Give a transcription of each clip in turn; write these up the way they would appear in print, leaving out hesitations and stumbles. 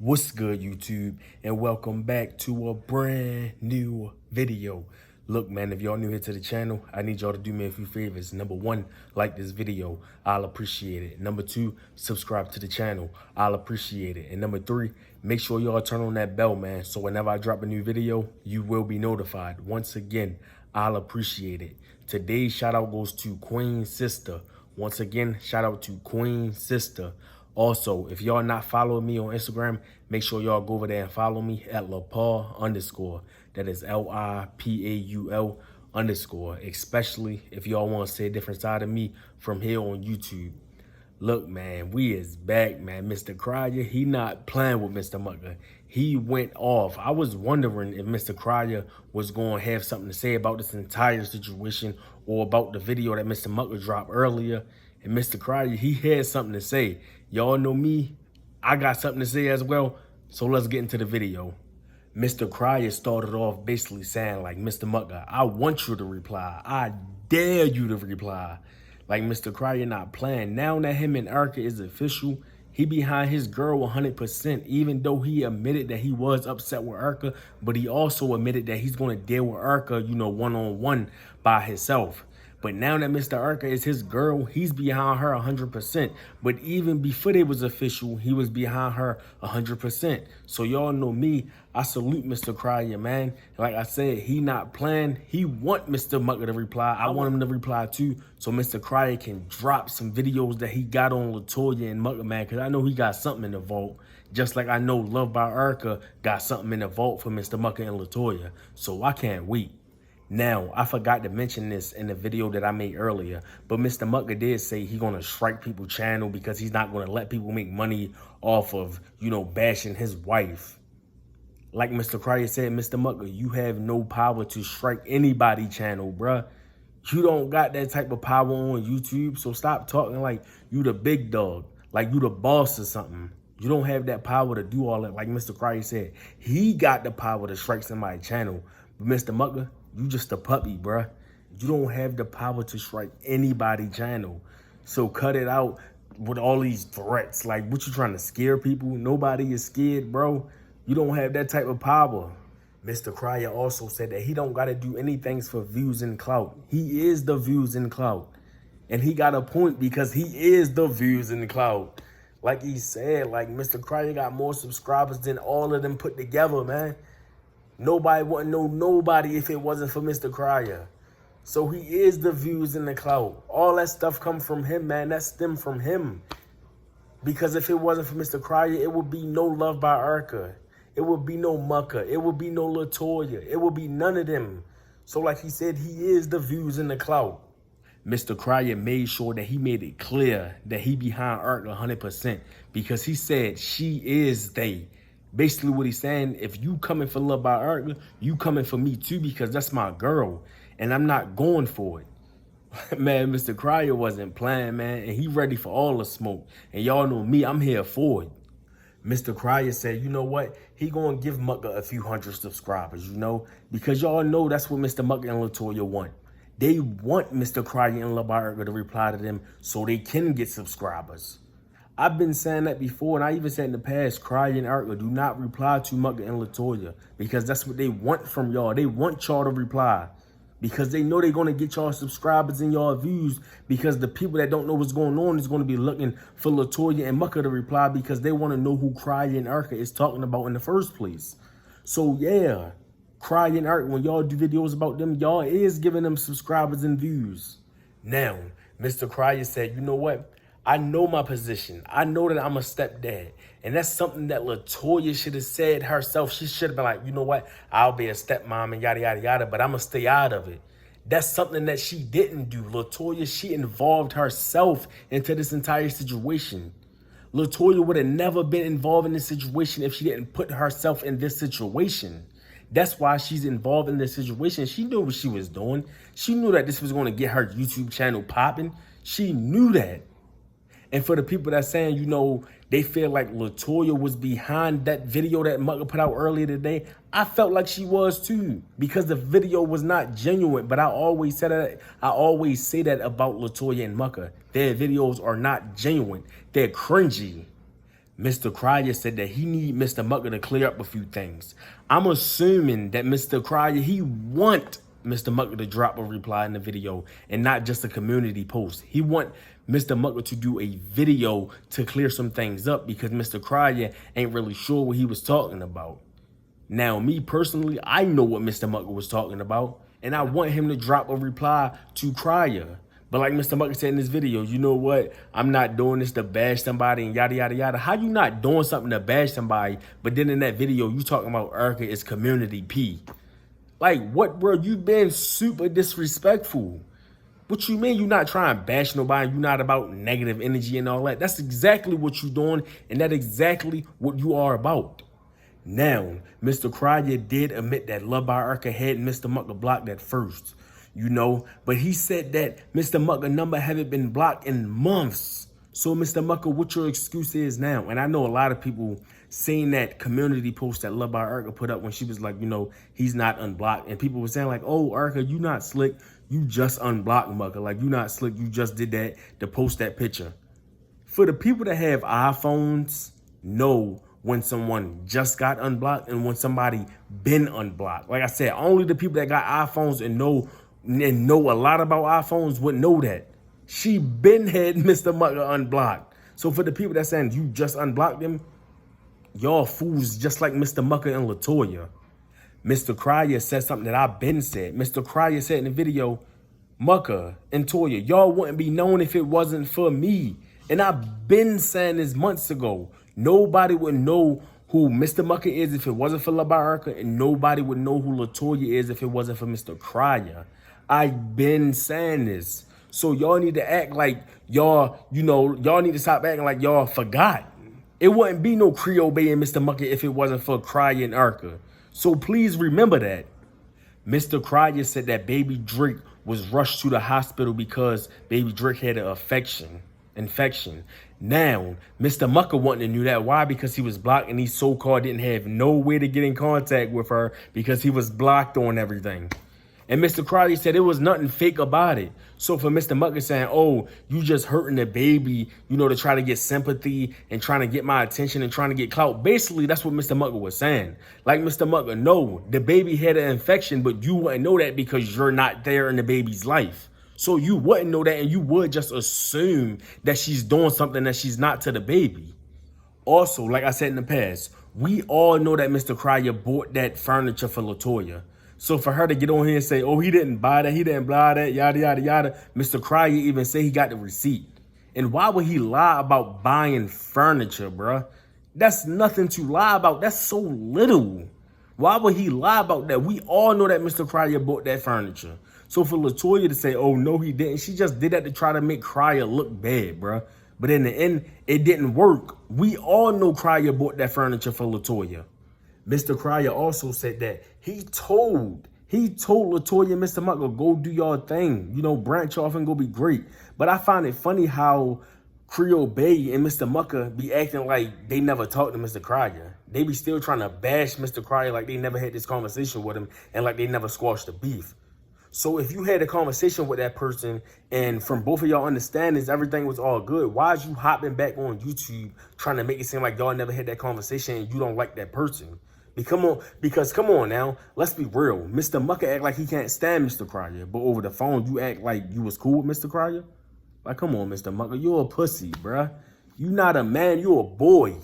What's good, YouTube, and welcome back to a brand new video. Look, man, if y'all new here to the channel, I need y'all to do me a few favors. Number one, like this video. I'll appreciate it. Number two, subscribe to the channel. I'll appreciate it. And number three, make sure y'all turn on that bell, man, so whenever I drop a new video, you will be notified. Once again, I'll appreciate it. Today's shout out goes to Queen Sister. Once again, shout out to Queen Sister. Also, if y'all not following me on Instagram, make sure y'all go over there and follow me at LaPaul_. That is LIPAUL_. Especially if y'all want to see a different side of me from here on YouTube. Look, man, we is back, man. Mr. Cryer, he not playing with Mr. Mucker. He went off. I was wondering if Mr. Cryer was going to have something to say about this entire situation or about the video that Mr. Mucker dropped earlier. And Mr. Cryer, he had something to say. Y'all know me. I got something to say as well. So let's get into the video. Mr. Cryer started off basically saying, like, Mr. Mucker, I want you to reply. I dare you to reply. Like, Mr. Cryer not playing. Now that him and Erica is official, he behind his girl 100%, even though he admitted that he was upset with Erica, but he also admitted that he's going to deal with Erica, you know, one-on-one by himself. But now that Mr. Erica is his girl, he's behind her 100%. But even before they was official, he was behind her 100%. So y'all know me. I salute Mr. Cryer, man. Like I said, he not playing. He want Mr. Mucker to reply. I want him to reply too. So Mr. Cryer can drop some videos that he got on LaToya and Mucker, man. Because I know he got something in the vault. Just like I know Love by Erica got something in the vault for Mr. Mucker and LaToya. So I can't wait. Now, I forgot to mention this in the video that I made earlier, but Mr. Mucker did say he's going to strike people's channel because he's not going to let people make money off of, you know, bashing his wife. Like Mr. Cryer said, Mr. Mucker, you have no power to strike anybody's channel, bruh. You don't got that type of power on YouTube, so stop talking like you the big dog, like you the boss or something. You don't have that power to do all that. Like Mr. Cryer said, he got the power to strike somebody's channel, but Mr. Mucker, you just a puppy, bruh. You don't have the power to strike anybody's channel. So cut it out with all these threats. Like, what you trying to scare people? Nobody is scared, bro. You don't have that type of power. Mr. Cryer also said that he don't got to do anything for views and clout. He is the views and clout. And he got a point because he is the views and clout. Like he said, like Mr. Cryer got more subscribers than all of them put together, man. Nobody wouldn't know nobody if it wasn't for Mr. Cryer. So he is the views and the clout. All that stuff come from him, man. That stemmed from him. Because if it wasn't for Mr. Cryer, it would be no Love by Erica. It would be no Mucker. It would be no LaToya. It would be none of them. So like he said, he is the views and the clout. Mr. Cryer made sure that he made it clear that he behind Erica 100% because he said she is they. Basically what he's saying, if you coming for Love by Erica, you coming for me too because that's my girl. And I'm not going for it. Man, Mr. Cryer wasn't playing, man. And he ready for all the smoke. And y'all know me, I'm here for it. Mr. Cryer said, you know what? He gonna give Mucker a few hundred subscribers, you know? Because y'all know that's what Mr. Mucker and LaToya want. They want Mr. Cryer and Love by Erica to reply to them so they can get subscribers. I've been saying that before, and I even said in the past, Cryer and Erica do not reply to Mucker and LaToya because that's what they want from y'all. They want y'all to reply because they know they're going to get y'all subscribers and y'all views because the people that don't know what's going on is going to be looking for LaToya and Mucker to reply because they want to know who Cryer and Erica is talking about in the first place. So, yeah, Cryer and Erica, when y'all do videos about them, y'all is giving them subscribers and views. Now, Mr. Cryer said, you know what? I know my position. I know that I'm a stepdad. And that's something that LaToya should have said herself. She should have been like, you know what? I'll be a stepmom and yada, yada, yada, but I'm going to stay out of it. That's something that she didn't do. LaToya, she involved herself into this entire situation. LaToya would have never been involved in this situation if she didn't put herself in this situation. That's why she's involved in this situation. She knew what she was doing. She knew that this was going to get her YouTube channel popping. She knew that. And for the people that's saying, you know, they feel like LaToya was behind that video that Mucker put out earlier today, I felt like she was too, because the video was not genuine. But I always say that about LaToya and Mucker. Their videos are not genuine. They're cringy. Mr. Cryer said that he need Mr. Mucker to clear up a few things. I'm assuming that Mr. Cryer, he want Mr. Mucker to drop a reply in the video and not just a community post. He want Mr. Mucker to do a video to clear some things up because Mr. Cryer ain't really sure what he was talking about. Now, me personally, I know what Mr. Mucker was talking about, and I want him to drop a reply to Cryer. But like Mr. Mucker said in this video, you know what? I'm not doing this to bash somebody and yada, yada, yada. How you not doing something to bash somebody, but then in that video, you talking about Erica is community P? Like, what, bro? You been super disrespectful. What you mean you not trying to bash nobody? You not about negative energy and all that. That's exactly what you doing, and that's exactly what you are about. Now, Mr. Cryer did admit that Love by Erica had Mr. Mucker blocked at first, you know, but he said that Mr. Mucker number haven't been blocked in months. So, Mr. Mucker, what your excuse is now? And I know a lot of people seen that community post that Love by Erica put up when she was like, you know, he's not unblocked. And people were saying like, oh, Erica, you not slick. You just unblocked Mucker. Like, you not slick. You just did that to post that picture. For the people that have iPhones, know when someone just got unblocked and when somebody been unblocked. Like I said, only the people that got iPhones and know a lot about iPhones would know that. She been had Mr. Mucker unblocked. So for the people that saying you just unblocked them, y'all fools just like Mr. Mucker and LaToya. Mr. Cryer said something that I've been said. Mr. Cryer said in the video, Mucker and Toya, y'all wouldn't be known if it wasn't for me. And I've been saying this months ago. Nobody would know who Mr. Mucker is if it wasn't for Love by Erica, and nobody would know who LaToya is if it wasn't for Mr. Cryer. I've been saying this. So y'all need to act like y'all, you know, y'all need to stop acting like y'all forgot. It wouldn't be no Creole Bay and Mr. Mucker if it wasn't for Cryer and Erica. So please remember that. Mr. Cryer said that Baby Drake was rushed to the hospital because Baby Drake had an infection. Now, Mr. Mucker wanted to know that. Why? Because he was blocked and he so-called didn't have no way to get in contact with her because he was blocked on everything. And Mr. Cryer said it was nothing fake about it. So for Mr. Mucker saying, oh, you just hurting the baby, you know, to try to get sympathy and trying to get my attention and trying to get clout. Basically, that's what Mr. Mucker was saying. Like, Mr. Mucker, no, the baby had an infection, but you wouldn't know that because you're not there in the baby's life. So you wouldn't know that, and you would just assume that she's doing something that she's not to the baby. Also, like I said in the past, we all know that Mr. Cryer bought that furniture for LaToya. So for her to get on here and say, oh, he didn't buy that, he didn't buy that, yada, yada, yada. Mr. Cryer even said he got the receipt. And why would he lie about buying furniture, bruh? That's nothing to lie about. That's so little. Why would he lie about that? We all know that Mr. Cryer bought that furniture. So for LaToya to say, oh, no, he didn't, she just did that to try to make Cryer look bad, bruh. But in the end, it didn't work. We all know Cryer bought that furniture for LaToya. Mr. Cryer also said that he told LaToya and Mr. Mucker, go do your thing. You know, branch off and go be great. But I find it funny how Creole Bay and Mr. Mucker be acting like they never talked to Mr. Cryer. They be still trying to bash Mr. Cryer like they never had this conversation with him and like they never squashed the beef. So if you had a conversation with that person and from both of y'all understandings, everything was all good, why is you hopping back on YouTube trying to make it seem like y'all never had that conversation and you don't like that person? Because come on now, let's be real. Mr. Mucker act like he can't stand Mr. Cryer, but over the phone, you act like you was cool with Mr. Cryer? Like, come on, Mr. Mucker, you're a pussy, bruh. You not a man, you a boy.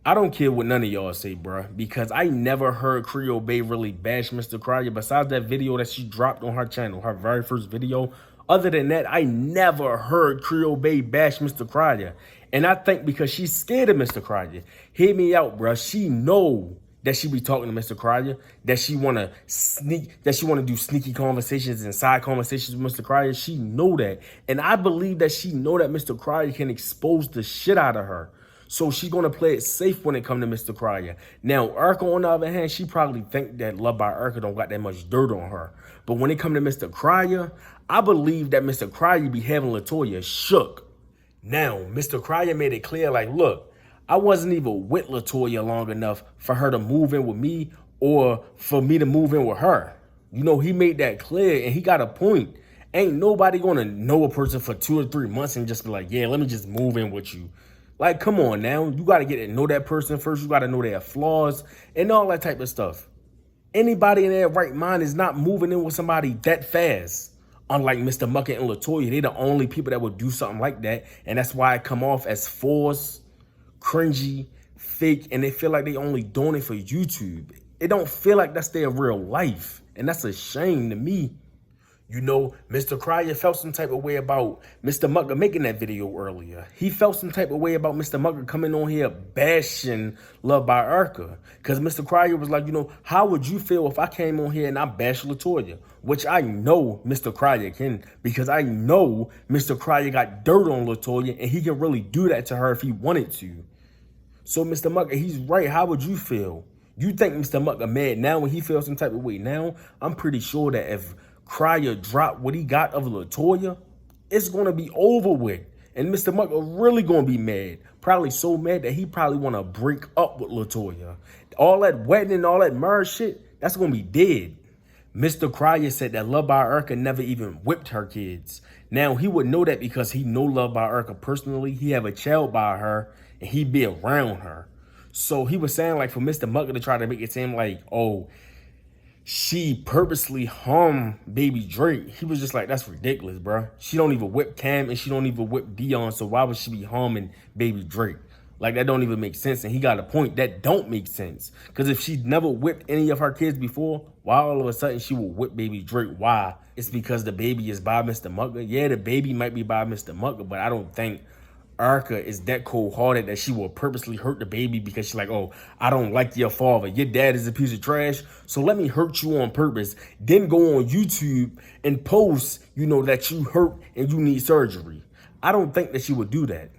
I don't care what none of y'all say, bruh, because I never heard Creole Bay really bash Mr. Cryer besides that video that she dropped on her channel, her very first video. Other than that, I never heard Creole Bay bash Mr. Cryer. And I think because she's scared of Mr. Cryer. Hear me out, bruh. She know that she be talking to Mr. Cryer, that she wanna do sneaky conversations and side conversations with Mr. Cryer. She know that. And I believe that she know that Mr. Cryer can expose the shit out of her. So she's going to play it safe when it comes to Mr. Cryer. Now, Erica, on the other hand, she probably think that Love by Erica don't got that much dirt on her. But when it comes to Mr. Cryer, I believe that Mr. Cryer be having LaToya shook. Now, Mr. Cryer made it clear, like, look, I wasn't even with LaToya long enough for her to move in with me or for me to move in with her. You know, he made that clear and he got a point. Ain't nobody going to know a person for 2 or 3 months and just be like, yeah, let me just move in with you. Like, come on now. You got to get to know that person first. You got to know their flaws and all that type of stuff. Anybody in their right mind is not moving in with somebody that fast. Unlike Mr. Mucker and Latoya, they the only people that would do something like that. And that's why it come off as forced, cringy, fake, and they feel like they only doing it for YouTube. It don't feel like that's their real life. And that's a shame to me. You know, Mr. Cryer felt some type of way about Mr. Mucker making that video earlier. He felt some type of way about Mr. Mucker coming on here bashing Love by Urka. Because Mr. Cryer was like, you know, how would you feel if I came on here and I bashed Latoya? Which I know Mr. Cryer can, because I know Mr. Cryer got dirt on Latoya and he can really do that to her if he wanted to. So Mr. Mucker, he's right. How would you feel? You think Mr. Mucker mad now when he feels some type of way now? I'm pretty sure that if Cryer dropped what he got of Latoya, it's going to be over with. And Mr. Mucker really going to be mad. Probably so mad that he probably want to break up with Latoya. All that wedding and all that marriage shit, that's going to be dead. Mr. Cryer said that Love by Urka never even whipped her kids. Now, he would know that because he know Love by Urka personally. He have a child by her, and he be around her. So he was saying, like, for Mr. Mucker to try to make it seem like, oh, she purposely harmed baby Drake. He was just like, that's ridiculous, bro. She don't even whip Cam and she don't even whip Dion. So why would she be harming baby Drake? Like, that don't even make sense. And he got a point. That don't make sense. Because if she never whipped any of her kids before, why all of a sudden she will whip baby Drake? Why? It's because the baby is by Mr. Mucker. Yeah, the baby might be by Mr. Mucker, but I don't think Urka is that cold-hearted that she will purposely hurt the baby because she's like, oh, I don't like your father. Your dad is a piece of trash, so let me hurt you on purpose. Then go on YouTube and post, you know, that you hurt and you need surgery. I don't think that she would do that.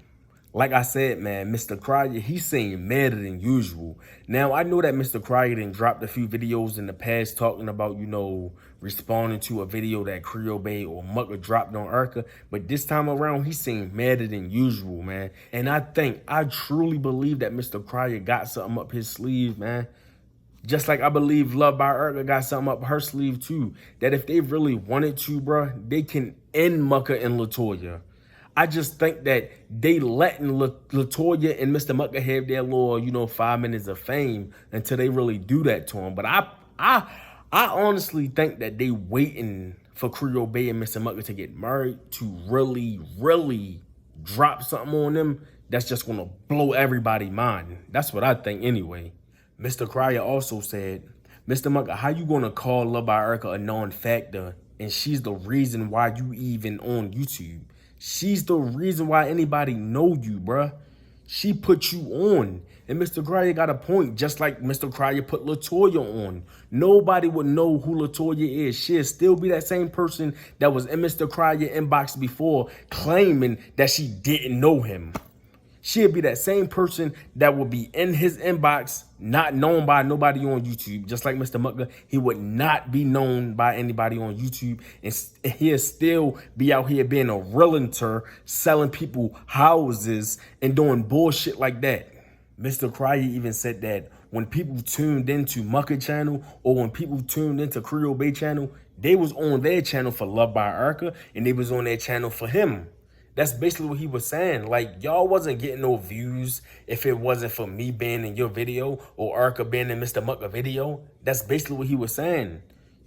Like I said, man, Mr. Cryer, he's saying madder than usual. Now, I know that Mr. Cryer done dropped a few videos in the past talking about, you know, responding to a video that Creole Bay or Mucker dropped on Urka. But this time around, he's saying madder than usual, man. And I truly believe that Mr. Cryer got something up his sleeve, man. Just like I believe Love by Urka got something up her sleeve, too. That if they really wanted to, bro, they can end Mucker and Latoya. I just think that they letting Latoya and Mr. Mucker have their little, you know, 5 minutes of fame until they really do that to him. But I honestly think that they waiting for Creole Bay and Mr. Mucker to get married to really, really drop something on them that's just going to blow everybody's mind. That's what I think anyway. Mr. Cryer also said, Mr. Mucker, how you going to call Love by Urka a non-factor and she's the reason why you even on YouTube? She's the reason why anybody know you, bruh. She put you on. And Mr. Cryer got a point, just like Mr. Cryer put Latoya on. Nobody would know who Latoya is. She'll still be that same person that was in Mr. Cryer inbox before, claiming that she didn't know him. She'll be that same person that will be in his inbox, not known by nobody on YouTube. Just like Mr. Mucker, he would not be known by anybody on YouTube. And he'll still be out here being a realtor, selling people houses and doing bullshit like that. Mr. Cryer even said that when people tuned into Mucker channel or when people tuned into Creole Bay channel, they was on their channel for Love by Urka and they was on their channel for him. That's basically what he was saying. Like, y'all wasn't getting no views if it wasn't for me being in your video or Urka being in Mr. Mucker video. That's basically what he was saying.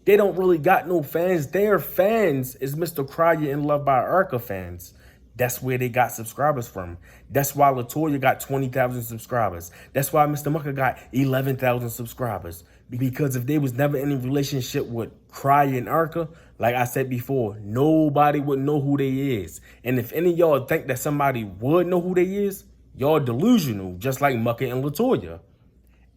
They don't really got no fans. Their fans is Mr. Cryer and Love by Urka fans. That's where they got subscribers from. That's why Latoya got 20,000 subscribers. That's why Mr. Mucker got 11,000 subscribers. Because if they was never in a relationship with Cryer and Urka, like I said before, nobody would know who they is. And if any of y'all think that somebody would know who they is, y'all delusional, just like Mucker and Latoya.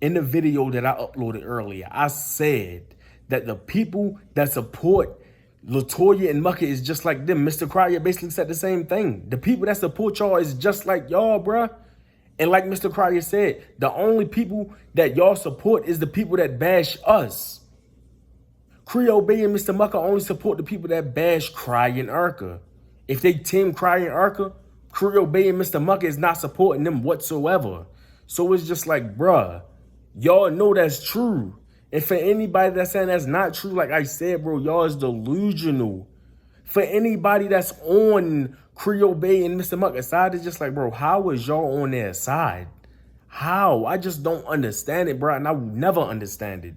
In the video that I uploaded earlier, I said that the people that support Latoya and Mucker is just like them. Mr. Cryer basically said the same thing. The people that support y'all is just like y'all, bruh. And like Mr. Cryer said, the only people that y'all support is the people that bash us. Creole Bay and Mr. Mucker only support the people that bash Cryer and Urka. If they team Cryer and Urka, Creole Bay and Mr. Mucker is not supporting them whatsoever. So it's just like, bruh, y'all know that's true. And for anybody that's saying that's not true, like I said, bro, y'all is delusional. For anybody that's on Creole Bay and Mr. Mucker side, it's just like, bro, how is y'all on their side? How? I just don't understand it, bro, and I will never understand it.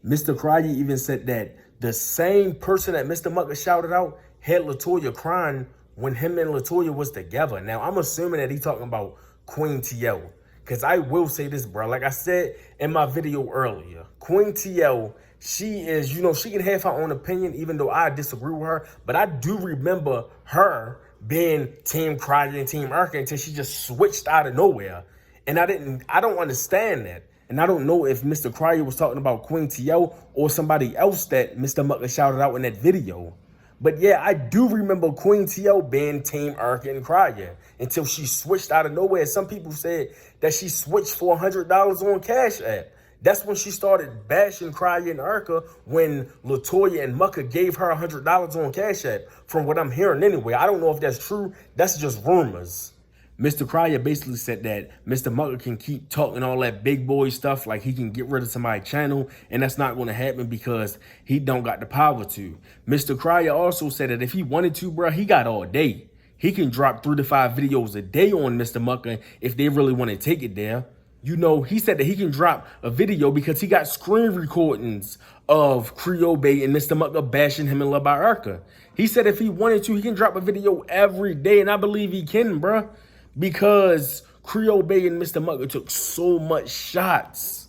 Mr. Cryer even said that the same person that Mr. Mucker shouted out had LaToya crying when him and LaToya was together. Now, I'm assuming that he talking about Queen TL. Because I will say this, bro. Like I said in my video earlier, Queen TL, she is, you know, she can have her own opinion, even though I disagree with her. But I do remember her being Team Cryer and Team Urkel until she just switched out of nowhere. And I don't understand that. And I don't know if Mr. Cryer was talking about Queen TL or somebody else that Mr. Mucker shouted out in that video. But yeah, I do remember Queen TL being Team Urkel and Cryer until she switched out of nowhere. Some people said that she switched for $100 on Cash App. That's when she started bashing Cryer and Urkel, when LaToya and Mucker gave her $100 on Cash App, from what I'm hearing anyway. I don't know if that's true. That's just rumors. Mr. Cryer basically said that Mr. Mucker can keep talking all that big boy stuff, like he can get rid of somebody's channel, and that's not going to happen because he don't got the power to. Mr. Cryer also said that if he wanted to, bro, he got all day. He can drop 3 to 5 videos a day on Mr. Mucker if they really want to take it there. You know, he said that he can drop a video because he got screen recordings of Creole Bay and Mr. Mucker bashing him in Love by Urkel. He said if he wanted to, he can drop a video every day, and I believe he can, bruh. Because Creole Bay and Mr. Mucker took so much shots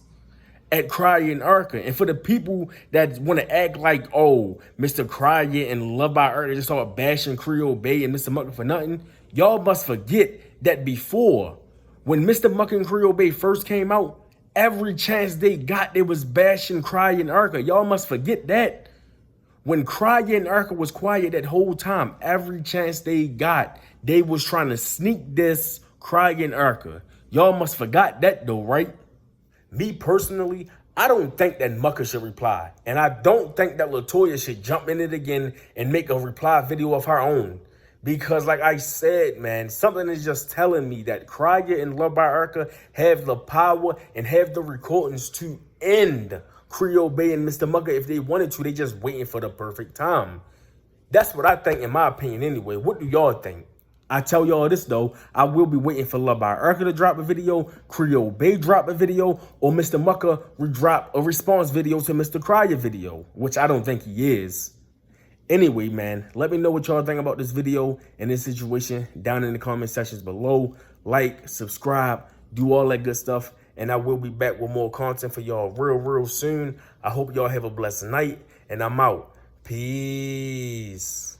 at Cryer and Urkel. And for the people that want to act like, oh, Mr. Cryer and Love by Urkel just started bashing Creole Bay and Mr. Mucker for nothing, y'all must forget that before, when Mr. Mucker and Creole Bay first came out, every chance they got, they was bashing Cryer and Urkel. Y'all must forget that. When Cryer and Urkel was quiet that whole time, every chance they got, they was trying to sneak this Cryer and Urkel. Y'all must forgot that though, right? Me personally, I don't think that Mucker should reply. And I don't think that LaToya should jump in it again and make a reply video of her own. Because like I said, man, something is just telling me that Cryer and Love by Urkel have the power and have the recordings to end Creole Bay and Mr. Mucker if they wanted to. They just waiting for the perfect time. That's what I think, in my opinion anyway. What do y'all think? I tell y'all this though, I will be waiting for Love by Urkel to drop a video, Creole Bay drop a video, or Mr. Mucker will drop a response video to Mr. Cryer video, which I don't think he is. Anyway, man, let me know what y'all think about this video and this situation down in the comment sections below. Like, subscribe, do all that good stuff. And I will be back with more content for y'all real soon. I hope y'all have a blessed night. And I'm out. Peace.